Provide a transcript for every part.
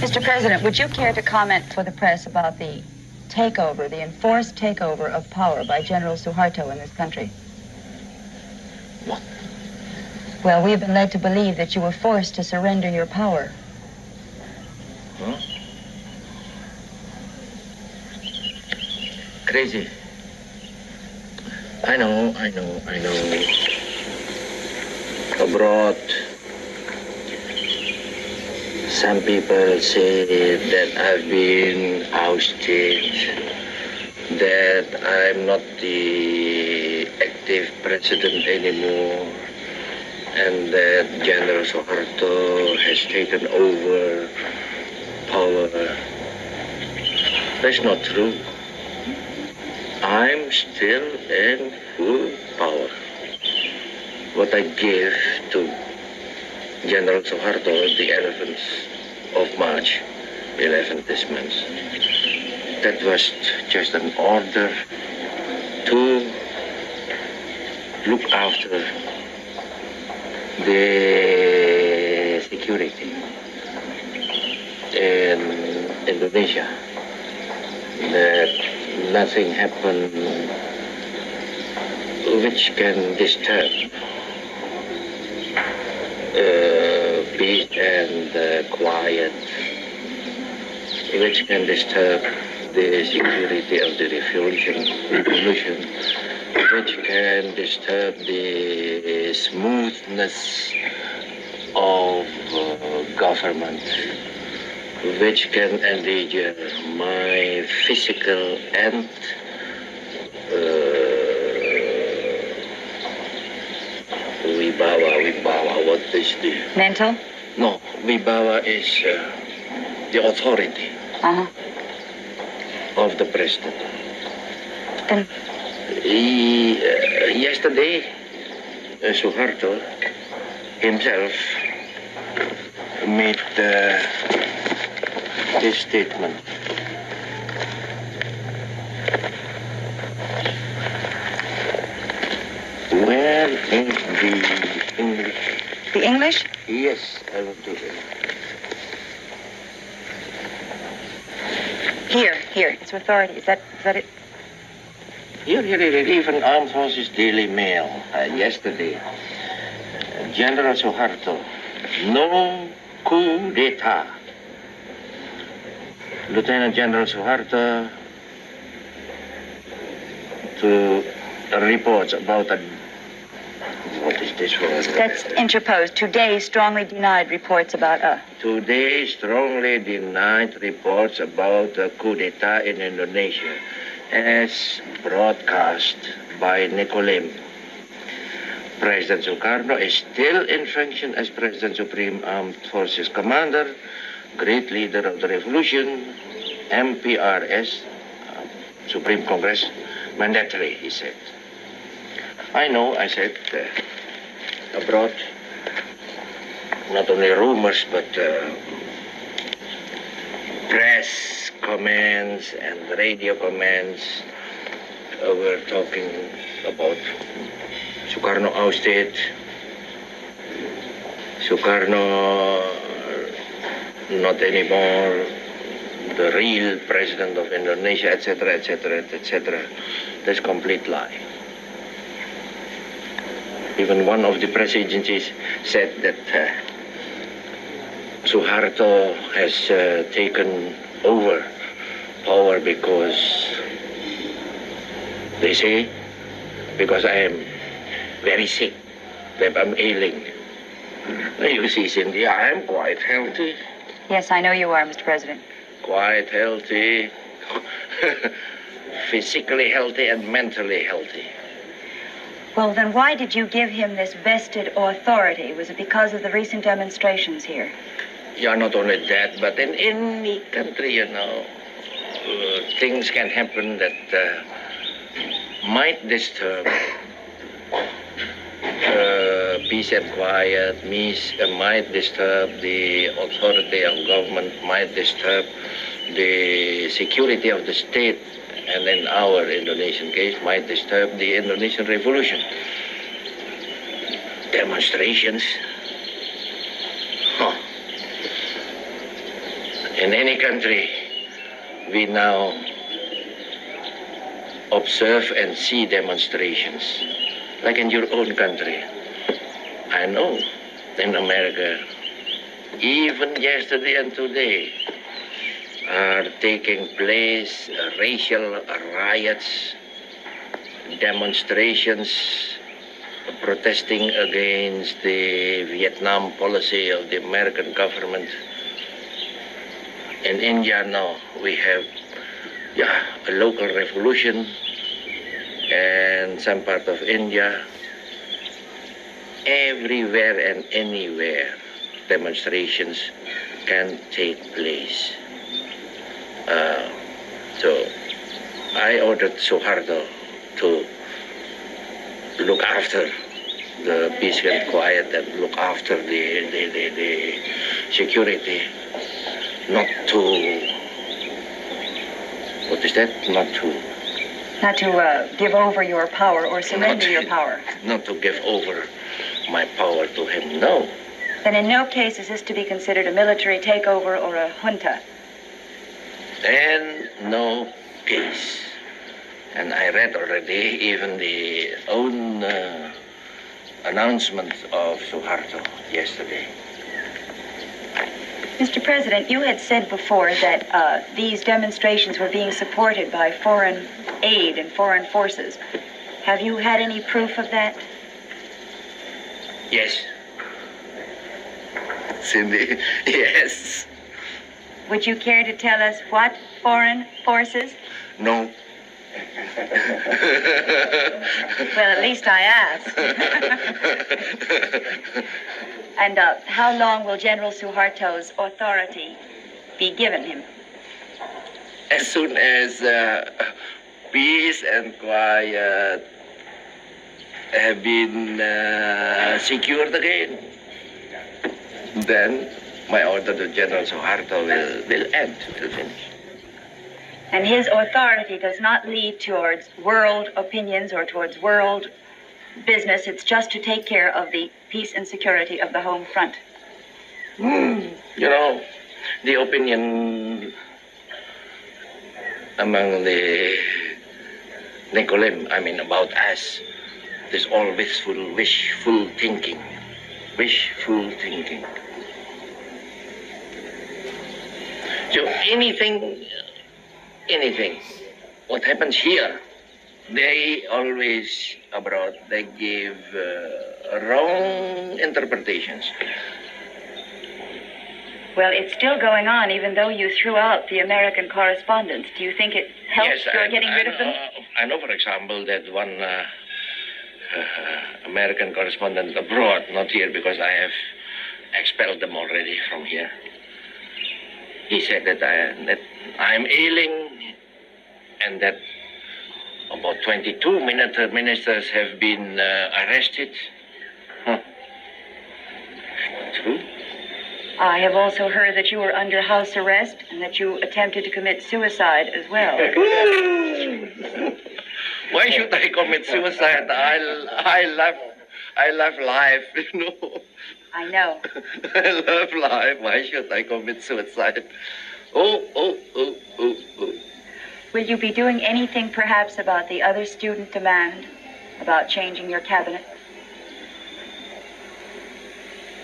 Mr. President, would you care to comment for the press about the takeover, the enforced takeover of power by General Suharto in this country? What? Well, we've been led to believe that you were forced to surrender your power. Huh? Crazy. I know. Abroad, some people say that I've been ousted, that I'm not the active president anymore, and that General Suharto has taken over power. That's not true. I'm still in full power. What I gave to General Suharto, the 11th of March, 11th this month, that was just an order to look after the security in Indonesia, that nothing happened which can disturb peace and quiet, which can disturb the security of the revolution, which can disturb the smoothness of government, which can endanger my physical and Wibawa, what is the... Mental? No, Wibawa is the authority of the president. Then... Yesterday, Suharto himself made his statement. Where is the English? The English? Yes, I will do it. Here. It's authority. Is that it? Here. Even Armed Forces Daily Mail yesterday. General Suharto, no coup d'etat. Lieutenant General Suharto to reports about what is this for? That's interposed. Today strongly denied reports about Today strongly denied reports about a coup d'etat in Indonesia, as broadcast by Nicolem. President Sukarno is still in function as President Supreme Armed Forces Commander, great leader of the revolution, MPRS, Supreme Congress, mandatory, he said. I know, I said, abroad, not only rumors, but press comments and radio comments were talking about Sukarno ousted, Sukarno not anymore the real president of Indonesia, etc., etc., etc. That's complete lie. Even one of the press agencies said that Suharto has taken over power because, they say, because I am very sick, that I'm ailing. You see, Cindy, I am quite healthy. Yes, I know you are, Mr. President. Quite healthy, physically healthy and mentally healthy. Well, then why did you give him this vested authority? Was it because of the recent demonstrations here? Yeah, not only that, but in any country, you know, things can happen that might disturb peace and quiet, might disturb the authority of government, might disturb the security of the state, and in our Indonesian case, might disturb the Indonesian revolution. Demonstrations. In any country, we now observe and see demonstrations, like in your own country. I know in America, even yesterday and today, are taking place racial riots, demonstrations, protesting against the Vietnam policy of the American government. In India now, we have a local revolution, and some part of India, everywhere and anywhere, demonstrations can take place. So I ordered Suharto to look after the peace and quiet and look after the security, not to, what is that? Not to give over your power or surrender your power. Not to give over my power to him, no. Then in no case is this to be considered a military takeover or a junta. In no case. And I read already even the own announcement of Suharto yesterday. Mr. President, you had said before that these demonstrations were being supported by foreign aid and foreign forces. Have you had any proof of that? Yes. Cindy, yes. Would you care to tell us what foreign forces? No. Well, at least I asked. And how long will General Suharto's authority be given him? As soon as peace and quiet have been secured again, then my order to General Suharto will end, will finish. And his authority does not lead towards world opinions or towards world business. It's just to take care of the peace and security of the home front. You know, the opinion among the Nicolim, I mean about us, is all wishful thinking. Wishful thinking. So anything, what happens here, they always abroad, they give wrong interpretations. Well, it's still going on, even though you threw out the American correspondents. Do you think it helps your getting rid of them? I know, for example, that one American correspondent abroad, not here because I have expelled them already from here. He said that I'm ailing and that about 22 ministers have been arrested. Huh. True. I have also heard that you were under house arrest and that you attempted to commit suicide as well. Why should I commit suicide? I love life, you know. I know. I love life. Why should I commit suicide? Oh. Will you be doing anything perhaps about the other student demand, about changing your cabinet?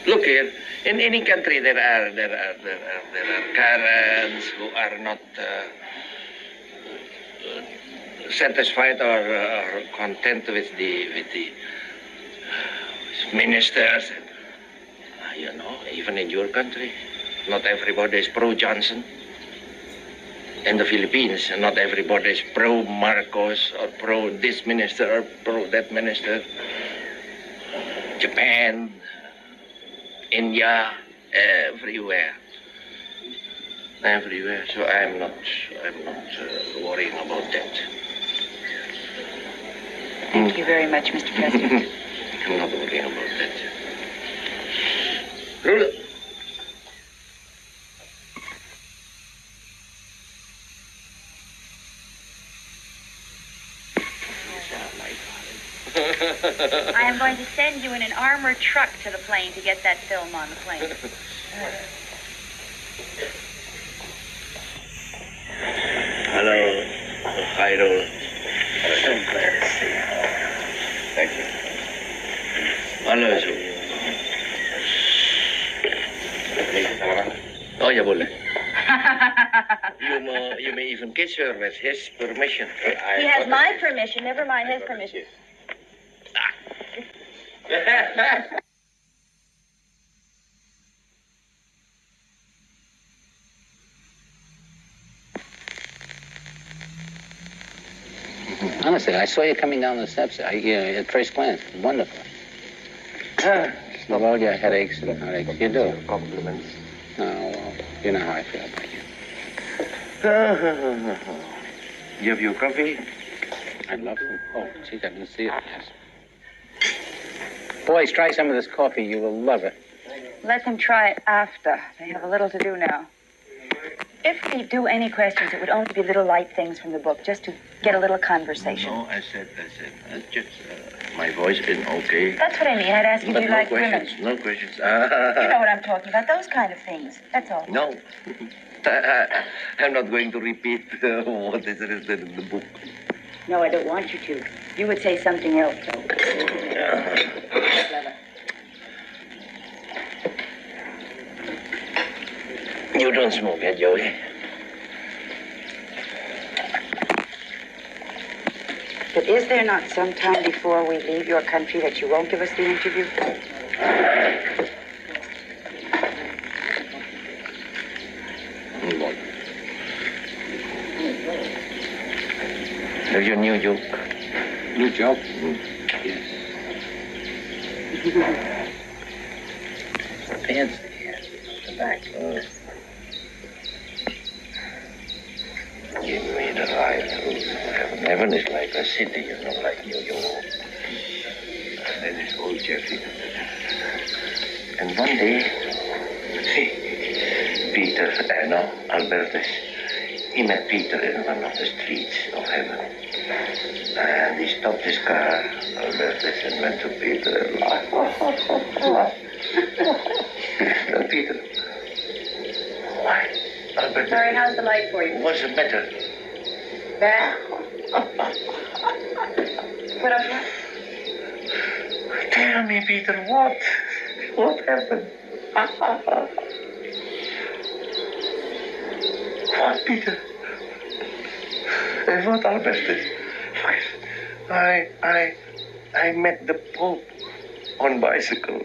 Look here, in any country there are currents who are not satisfied or content with the ministers. You know, even in your country, not everybody is pro-Johnson. In the Philippines, not everybody is pro-Marcos or pro this minister or pro that minister. Japan, India, everywhere. So I'm not worrying about that. Thank you very much, Mr. President. I'm not worrying about that. Ruler. I am going to send you in an armored truck to the plane to get that film on the plane. Hello, Cairo. So glad to see you. Thank you. Hello, Sue. Oh, ya boleh. You may even kiss her with his permission. He has my permission, never mind his permission. Honestly, I saw you coming down the steps. At first glance, wonderful. With all your headaches and heartaches, you do. Compliments. Oh, well, you know how I feel about you. You have your coffee? I'd love some. Oh, geez, I didn't see it. Yes. Boys, try some of this coffee. You will love it. Let them try it after. They have a little to do now. If we do any questions, it would only be little light things from the book, just to get a little conversation. No, I said, just my voice isn't okay. That's what I mean. I'd ask you, do you like women? No questions. You know what I'm talking about, those kind of things. That's all. No. I'm not going to repeat what is written in the book. No, I don't want you to. You would say something else, though. Clever. You don't smoke, eh, Joey? But is there not some time before we leave your country that you won't give us the interview? No. Have your new joke? New joke? Yes. Fancy. The back. Give me the ride through heaven. Heaven is like a city, you know, like New York. And then it's old Jeffy. And one day, Peter, Albertus, he met Peter in one of the streets of heaven. And he stopped his car, Albertus, and went to Peter and laughed. And Peter, why? Albertus, Sorry, how's the light for you? what's the matter? Bad? Put up what? Tell me, Peter, what? What happened? What, Peter? What, Albertus? I met the Pope on bicycle.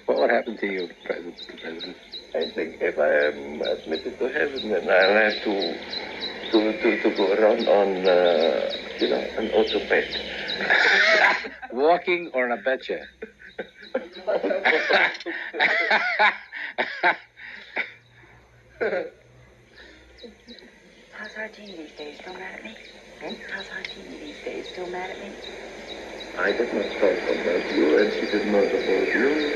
What happened to you, Mr. President? I think if I am admitted to heaven, then I'll have to go around on, an autoped. Walking or in a betcha? How's Hartini these days? Still mad at me? How's Hartini these days? Still mad at me? I did not talk about you, and she did not about you.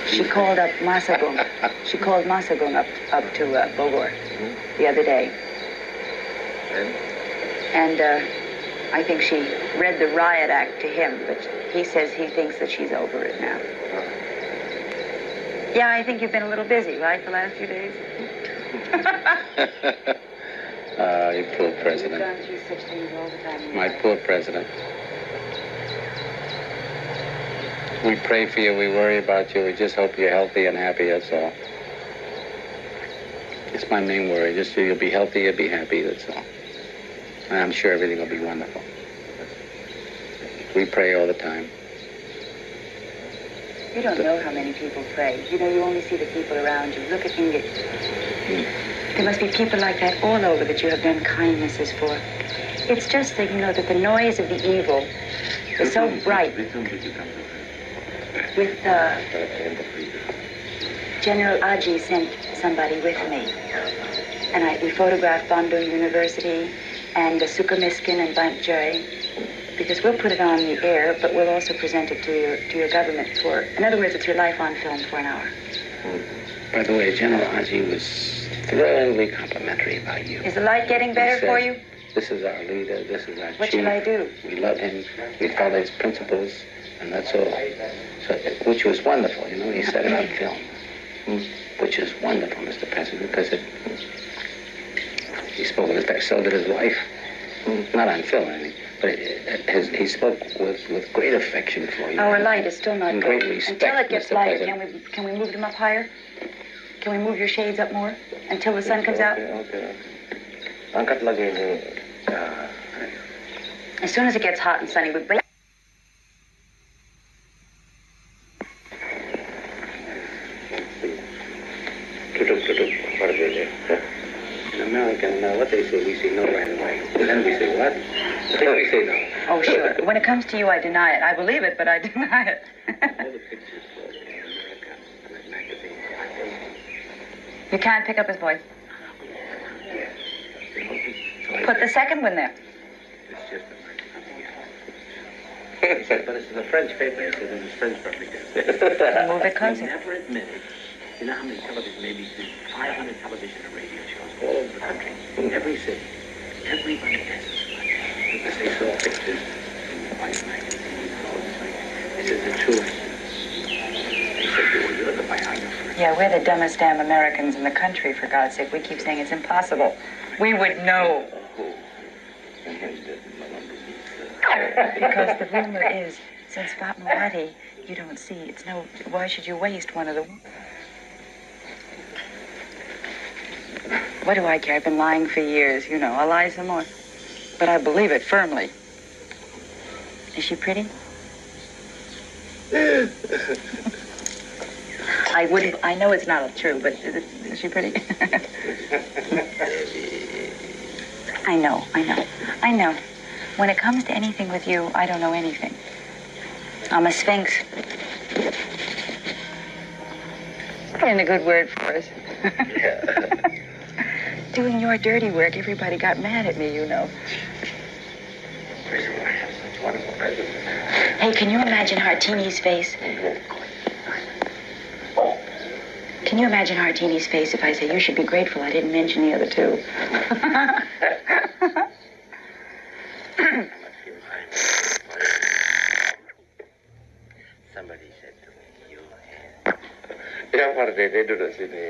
She called up Masagung. She called Masagung up to Bogor the other day. And I think she read the riot act to him, but he says he thinks that she's over it now. Yeah, I think you've been a little busy, right, the last few days? You poor president. You've gone through such things all the time. My poor president. We pray for you, we worry about you, we just hope you're healthy and happy, that's all. It's my main worry, just so you'll be healthy, you'll be happy, that's all. And I'm sure everything will be wonderful. We pray all the time. You don't know how many people pray. You know, you only see the people around you. Look at Inge. There must be people like that all over that you have done kindnesses for. It's just that, you know, that the noise of the evil is so bright. With General Aji sent somebody with me. And we photographed Bandung University and Sukamiskin and Bantjai, because we'll put it on the air, but we'll also present it to your government for, in other words, it's your life on film for an hour. By the way, General Aji was thrillingly complimentary about you. Is the light getting better for you? This is our leader, this is our chief. What shall I do? We love him, we follow his principles, and that's all. So, which was wonderful, you know, he said it on film. which is wonderful, Mr. President, because he spoke with effect, so did his wife. Not on film or anything, but he spoke with great affection for you. Our light is still not and good. Great respect, Until it gets Mr. lighter, President. can we move them up higher? Can we move your shades up more until the sun comes out? Okay. Angkat lagi ini. As soon as it gets hot and sunny, we bring... Duduk. In American, what they say, we say no right away. And then we say what? Then we say no. Oh, sure. When it comes to you, I deny it. I believe it, but I deny it. All the pictures in America, like magazines, You can't pick up his voice. yeah. Put the second one there. It's just nothing else. But it's in the French paper. It says it's French propaganda. Move it closer. Never admitted. You know how many television, maybe 500 television and radio shows all over the country, in every city. Everybody has a spot. Because they saw pictures in the Vice magazine and all this thing. This is the truth. They said, well, you're the biographer. Yeah, we're the dumbest damn Americans in the country, for God's sake. We keep saying it's impossible. We would know. Because the rumor is, since Moretti, you don't see. It's no... Why should you waste one of the... What do I care? I've been lying for years, you know. I'll lie some more. But I believe it firmly. Is she pretty? I know it's not true, but is she pretty? I know. When it comes to anything with you, I don't know anything. I'm a sphinx. And a good word for us. Doing your dirty work, everybody got mad at me, you know. Hey, can you imagine Hartini's face? Can you imagine Hartini's face if I say, you should be grateful I didn't mention the other two? Somebody said to me, you have... Ya, parte, duduk sini.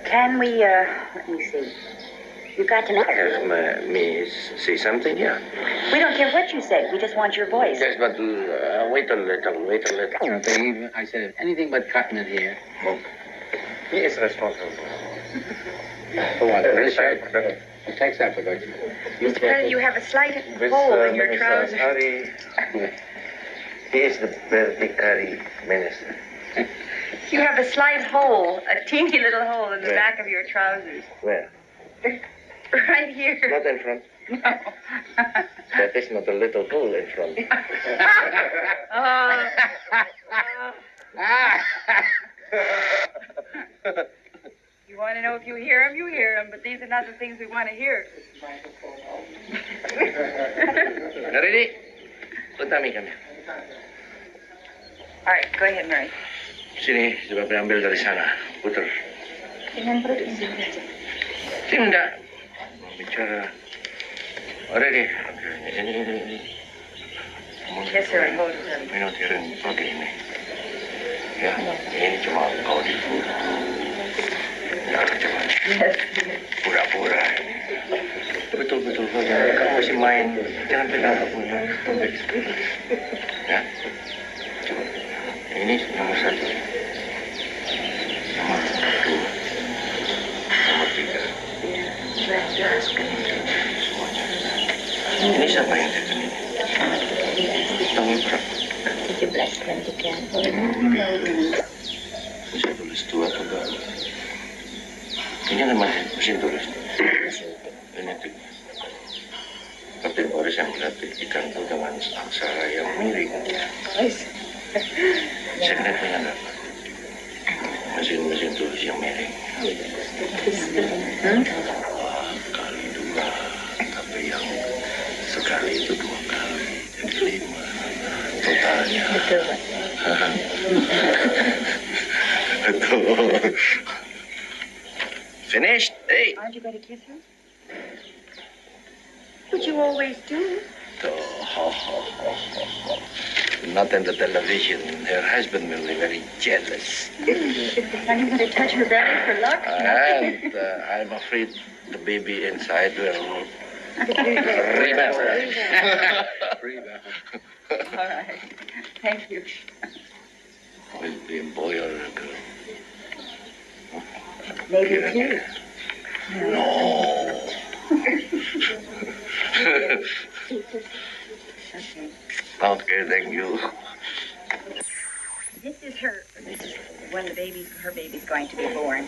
Can we, let me see. You got to know. Me say something, yeah. We don't care what you say. We just want your voice. Just but wait a little. I said, anything but cotton in here. He is responsible. For what? For this shirt? The tax application. Mr. President, you have a slight hole in your trousers. He is the Berdikari minister. You have a slight hole, a teeny little hole in the back of your trousers. Where? Right here. Not in front. No. That is not a little hole in front. You want to know if you hear him, you hear him, but these are not the things we want to hear. Ready? Utami kami. All right, go ahead, Mary. Sini, coba ambil dari sana. Putar. Dengan perut ini. Tidak. Bicara. Ready? Ini. Yes, sir, hold it. Minutirin pakai ini. Ya, ini cuma kau di ya, coba. Yes. Pura-pura. Betul-betul. Kamu masih main. Jangan pegang aku ya. Ya. Coba. Ini nomor 1. Nomor 2. Nomor 3. Semuanya. Ini siapa yang tekan ini? Tanggal berapa? 17 kepentingan. Bisa tulis 2 atau 2. Ini namanya mesin tulis. Genetik. Tapi harus yang diperhatikan itu dengan aksara yang miring. Segmennya apa? Mesin tulis yang miring. Kali 2, tapi yang sekali itu 2 kali, jadi 5 totalnya. Betul, Pak. Betul. Finished? Hey. Aren't you going to kiss her? But you always do. Tuh, ho. Not in the television. Her husband will be very jealous. Are you going to touch her belly for luck? And I'm afraid the baby inside will rebel. All right. Thank you. Will it be a boy or a girl? Maybe two. No. Okay, thank you. This is her. This is when her baby's going to be born.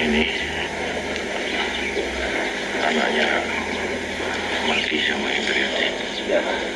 Ini anaknya mati sama Indriati.